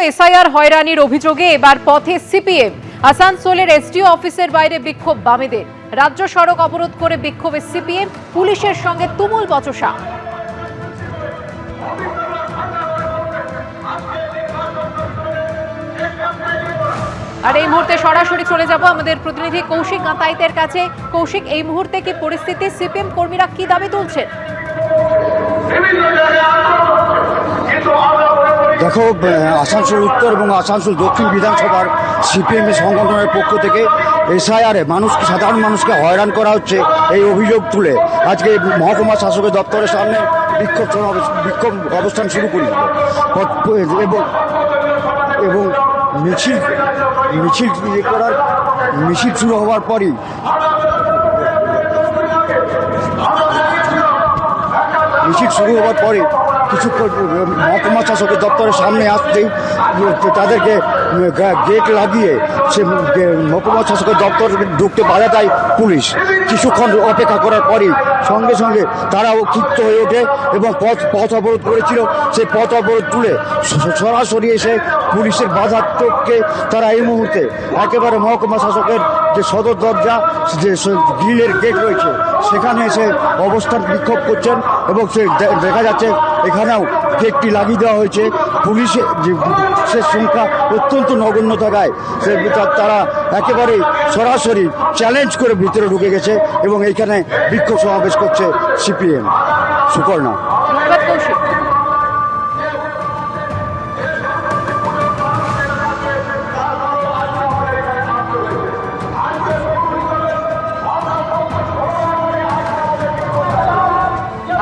SIR হয়রানির অভিযোগে এবার পথে সিপিএম। আসানসোলের এসডিও অফিসের বাইরে বিক্ষোভ বামেদের। রাজ্য সড়ক অবরোধ করে বিক্ষোভে সিপিএম, পুলিশের সঙ্গে তুমুল বচসা। আর এই মুহূর্তে সরাসরি চলে যাব আমাদের প্রতিনিধি কৌশিক গাঁতাইতের কাছে। কৌশিক, এই মুহূর্তে কি পরিস্থিতি? সিপিএম কর্মীরা কি দাবি তুলছেন? দেখো, আসানসোল উত্তর এবং আসানসোল দক্ষিণ বিধানসভার সিপিএম সংগঠনের পক্ষ থেকে এসআইআরে সাধারণ মানুষকে হয়রান করা হচ্ছে এই অভিযোগ তুলে আজকে মহকুমা শাসকের দপ্তরের সামনে বিক্ষোভ অবস্থান শুরু করেছিল এবং মিছিল শুরু হওয়ার পরই কিছুক্ষণ মহকুমা শাসকের দপ্তরের সামনে আসতেই তাদেরকে গেট লাগিয়ে সে মহকুমা শাসকের দপ্তর ঢুকতে বাধা দেয় পুলিশ। কিছুক্ষণ অপেক্ষা করার পরই সঙ্গে সঙ্গে তারাও ক্ষিপ্ত হয়ে ওঠে এবং পথ অবরোধ করেছিল সেই পথ অবরোধ তুলে সরাসরি এসে পুলিশের বাধার চোখকে তারা এই মুহূর্তে একেবারে মহকুমা শাসকের যে সদর দরজা, যে গ্রিলের গেট রয়েছে সেখানে এসে অবস্থান বিক্ষোভ করছেন এবং সে দেখা যাচ্ছে এখানেও গেটটি লাগিয়ে দেওয়া হয়েছে। পুলিশের সংখ্যা অত্যন্ত নগণ্য থাকায় তারা একেবারে সরাসরি চ্যালেঞ্জ করে ভিতরে ঢুকে গেছে এবং এইখানে বিক্ষোভ সমাবেশ করছে সিপিএম। সুকর্ণা।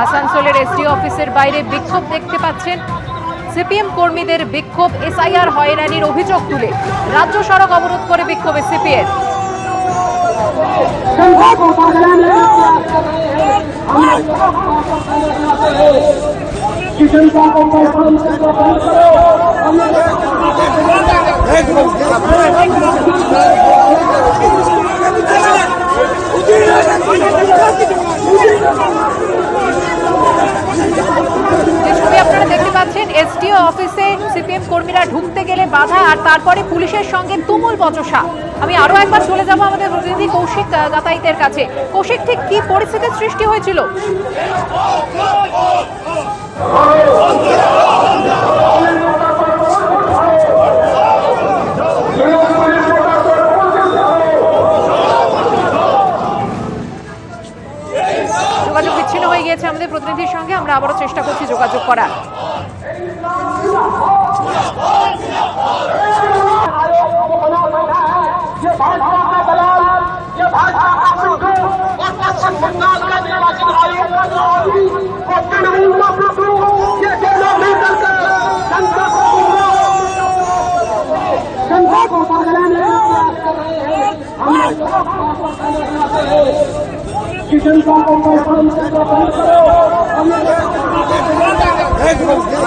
আসানসোলের এসডি অফিসের বাইরে বিক্ষোভ দেখতে পাচ্ছেন। সিপিএম কর্মীদের বিক্ষোভ এসআইআর হয়রানির অভিযোগ তুলে রাজ্য সড়ক অবরোধ করে বিক্ষোভে সিপিএম। আপনারা দেখতে পাচ্ছেন এসডিও অফিসে সিপিএম কর্মীরা ঢুকতে গেলে বাধা, আর তারপরে পুলিশের সঙ্গে তুমুল বচসা। আমি আরো একবার চলে যাব আমাদের প্রতিনিধি কৌশিক গাঁতাইতের কাছে। কৌশিক, ঠিক কি পরিস্থিতির সৃষ্টি হয়েছিল? যোগাযোগ বিচ্ছিন্ন হয়ে গিয়েছে আমাদের প্রতিনিধির সঙ্গে, আমরা আবারও চেষ্টা করছি যোগাযোগ করার।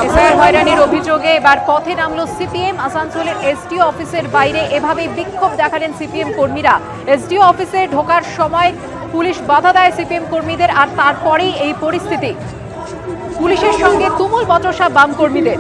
এসআইআর হয়রানির অভিযোগে এবার পথে নামলো সিপিএম। আসানসোলের এসডিও অফিসের বাইরে এভাবেই বিক্ষোভ দেখালেন সিপিএম কর্মীরা। এসডিও অফিসে ঢোকার সময় পুলিশ বাধা দেয় সিপিএম কর্মীদের, আর তারপরেই এই পরিস্থিতি। পুলিশের সঙ্গে তুমুল বচসা বাম কর্মীদের।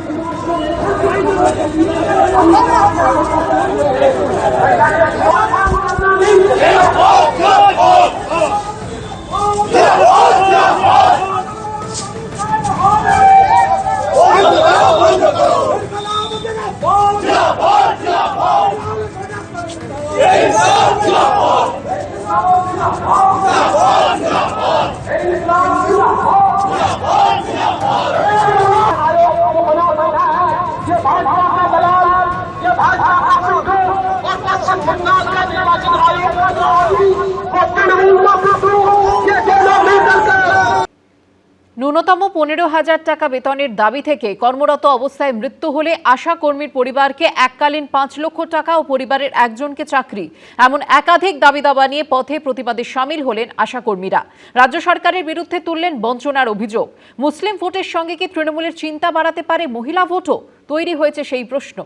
ন্যূনতম 15,000 টাকা বেতনের দাবি থেকে কর্মরত অবস্থায় মৃত্যু হলে আশা কর্মীর পরিবারকে এককালীন 5 লক্ষ টাকা ও পরিবারের একজনকে চাকরি, এমন একাধিক দাবি দাবা নিয়ে পথে প্রতিবাদে সামিল হলেন আশা কর্মীরা। রাজ্য সরকারের বিরুদ্ধে তুললেন বঞ্চনার অভিযোগ। মুসলিম ভোটের সঙ্গে কি তৃণমূলের চিন্তা বাড়াতে পারে মহিলা ভোটও? তৈরি হয়েছে সেই প্রশ্ন।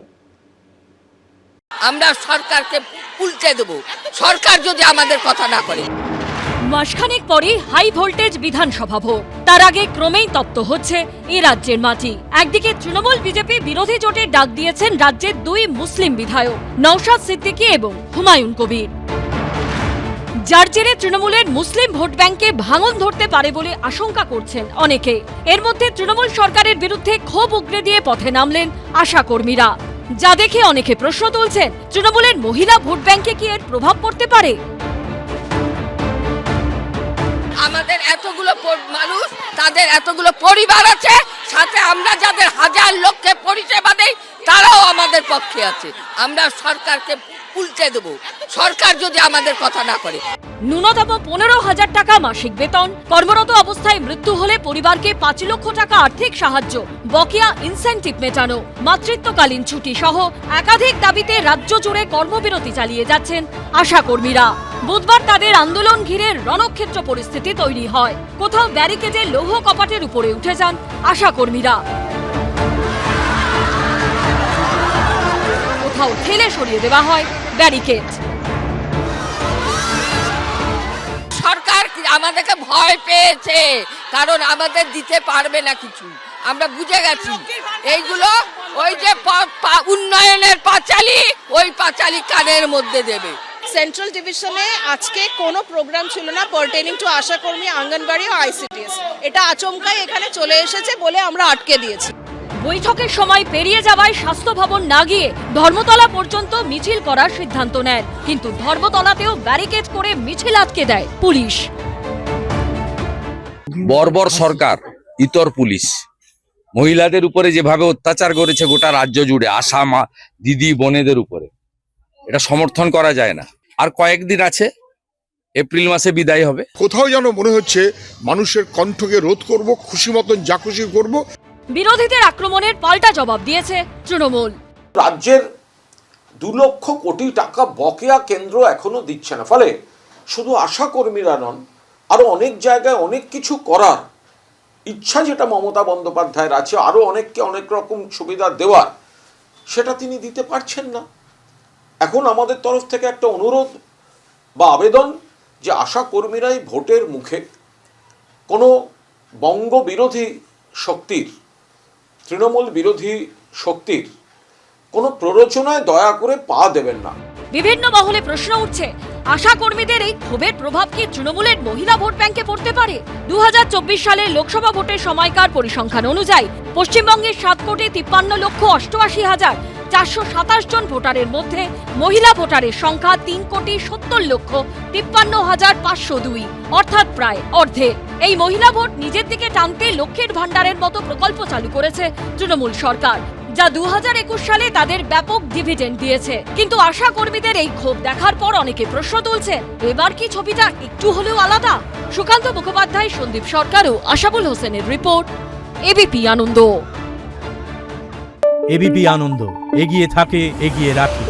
আমরা সরকারকে উল্টে দেব সরকার যদি আমাদের কথা না করে। মাসখানেক পরেই হাই ভোল্টেজ বিধানসভা ভোট। তার আগে ক্রমেই তপ্ত হচ্ছে এই রাজ্যের মাটি। একদিকে তৃণমূল বিজেপি বিরোধী জোটের ডাক দিয়েছেন রাজ্যের দুই মুসলিম বিধায়ক নওশাদ সিদ্দিকী এবং হুমায়ুন কবির। যার জেরে তৃণমূলের মুসলিম ভোট ব্যাংকে ভাঙন ধরতে পারে বলে আশঙ্কা করছেন অনেকে। এর মধ্যে তৃণমূল সরকারের বিরুদ্ধে ক্ষোভ উগরে দিয়ে পথে নামলেন আশাকর্মীরা, যা দেখে অনেকে প্রশ্ন তুলছেন তৃণমূলের মহিলা ভোট ব্যাংকে কি এর প্রভাব পড়তে পারে। আমাদের এতগুলো মানুষ, তাদের এতগুলো পরিবার আছে, সাথে আমরা যাদের হাজার লোককে পরিষেবা দেই তারাও আমাদের পক্ষে আছে। আমরা সরকারকে উল্টে দেব সরকার যদি আমাদের কথা না করে। ন্যূনতম 15,000 টাকা মাসিক বেতন, কর্মরত অবস্থায় মৃত্যু হলে পরিবারকে 5 লক্ষ টাকা আর্থিক সাহায্য, বকেয়া ইনসেন্টিভ মেটানো, মাতৃত্বকালীন ছুটি সহ একাধিক দাবিতে রাজ্য জুড়ে কর্মবিরতি চালিয়ে যাচ্ছেন আশাকর্মীরা। বুধবার তাদের আন্দোলন ঘিরে রণক্ষেত্র পরিস্থিতি তৈরি হয়। কোথাও ব্যারিকেডে লৌহ কপাটের উপরে উঠে যান আশাকর্মীরা, কোথাও ঠেলে সরিয়ে দেওয়া হয় ব্যারিকেড। সরকার আমাদেরকে ভয় পেয়েছে, কারণ আমাদের দিতে পারবে না কিছু। আমরা বুঝে গেছি এইগুলো ওই যে উন্নয়নের পাঁচালী, ওই পাঁচালী কানের মধ্যে দেবে। সেন্ট্রাল ডিভিশনে আজকে কোনো প্রোগ্রাম ছিল না পারটেনিং টু আশাকর্মী, আঙ্গনবাড়ি ও আইসিডিএস। এটা আচমকাই এখানে চলে এসেছে বলে আমরা আটকে দিয়েছি। বৈঠকের সময় পেরিয়ে যাওয়ায় স্বাস্থ্য ভবন না গিয়ে ধর্মতলা পর্যন্ত মিছিল করার সিদ্ধান্ত নেন, কিন্তু ধর্মতলাতেও ব্যারিকেড করে মিছিল আটকে দেয় পুলিশ। বর্বর সরকার, ইতর পুলিশ মহিলাদের উপরে যেভাবে অত্যাচার করেছে গোটা রাজ্য জুড়ে, আশা মা দিদি বোনেদের উপরে, এটা সমর্থন করা যায় না। আর কয়েকদিন আছে, এপ্রিল মাসে বিদায় হবে। কোথাও যেন মনে হচ্ছে মানুষের কণ্ঠকে রোধ করব, খুশি মতন যা খুশি করব। বিরোধীদের আক্রমণের পাল্টা জবাব দিয়েছে তৃণমূল। রাজ্যের 2 লক্ষ কোটি টাকা বকেয়া কেন্দ্র এখনো দিচ্ছে না, ফলে শুধু আশাকর্মীরা নন, আরো অনেক জায়গায় অনেক কিছু করার ইচ্ছা যেটা মমতা বন্দ্যোপাধ্যায়ের আছে, আরো অনেককে অনেক রকম সুবিধা দেওয়ার, সেটা তিনি দিতে পারছেন না। এখন আমাদের তরফ থেকে একটা অনুরোধ বা আবেদন যে আশাকর্মীরাই ভোটের মুখে কোনো বঙ্গ বিরোধী শক্তির, তৃণমূল বিরোধী শক্তির কোনো প্ররোচনায় দয়া করে পা দেবেন না। বিভিন্ন মহলে প্রশ্ন উঠছে, আশাকর্মীদের এই ক্ষোভের প্রভাব কি তৃণমূলের মহিলা ভোট ব্যাংকে পড়তে পারে? 2024 সালের লোকসভা ভোটের সময়কার পরিসংখ্যান অনুযায়ী পশ্চিমবঙ্গের 7,53,427 জন ভোটারের মধ্যে মহিলা ভোটারের সংখ্যা 3,70,53,502, অর্থাৎ প্রায় অর্ধেক। এই মহিলা ভোট নিজের দিকে টানতে লক্ষ্মীর ভান্ডারের মতো প্রকল্প চালু করেছে তৃণমূল সরকার, যা 2021 সালে তাদের ব্যাপক ডিভিডেন্ড দিয়েছে। কিন্তু আশা কর্মীদের এই ক্ষোভ দেখার পর অনেকে প্রশ্ন তুলছেন, এবার কি ছবিটা একটু হলেও আলাদা? সুকান্ত মুখোপাধ্যায়, সন্দীপ সরকার ও আশাবুল হোসেনের রিপোর্ট, এবিপি আনন্দ। এবিপি আনন্দ, এগিয়ে থাকে, এগিয়ে রাখে।